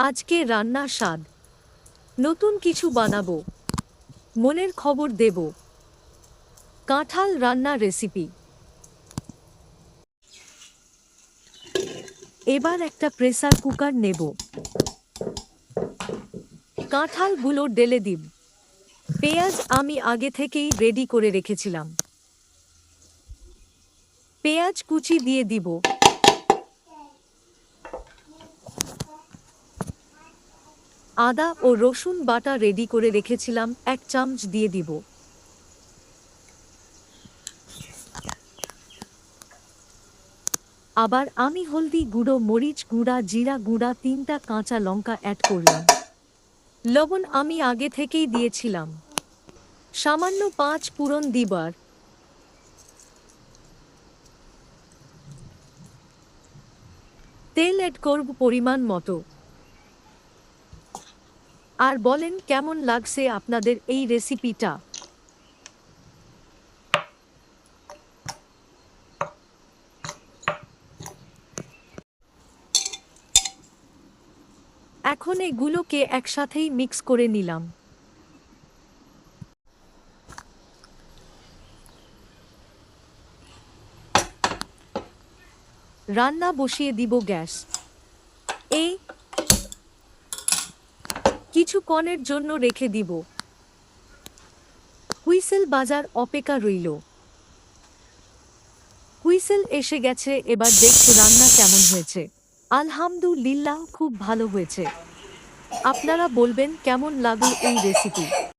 আজকে রান্নার স্বাদ, নতুন কিছু বানাবো, মনের খবর দেব। কাঁঠাল রান্নার রেসিপি। এবার একটা প্রেসার কুকার নেব। কাঁঠালগুলো ঢেলে দিব। পেঁয়াজ আমি আগে থেকেই রেডি করে রেখেছিলাম। পেঁয়াজ কুচি দিয়ে দিব। আদা ও রসুন বাটা রেডি করে রেখেছিলাম, 1 চামচ দিয়ে দিব। আবার আমি হলদি গুঁড়ো, মরিচ গুঁড়া, জিরা গুঁড়া, 3টা কাঁচা লঙ্কা অ্যাড করলাম। লবণ আমি আগে থেকেই দিয়েছিলাম। সামান্য 5 ফোড়ন দিবার। তেল অ্যাড করব পরিমাণ মতো। আর বলেন কেমন লাগছে আপনাদের এই রেসিপিটা। এখন এগুলোকে একসাথেই মিক্স করে নিলাম। রান্না বসিয়ে দিব গ্যাস। কিছুক্ষণের জন্য রেখে দিব। হুইসেল বাজার অপেক্ষা রইল। হুইসেল এসে গেছে, এবার দেখো রান্না কেমন হয়েছে। আলহামদুলিল্লাহ, খুব ভালো হয়েছে। আপনারা বলবেন কেমন লাগলো এই রেসিপি।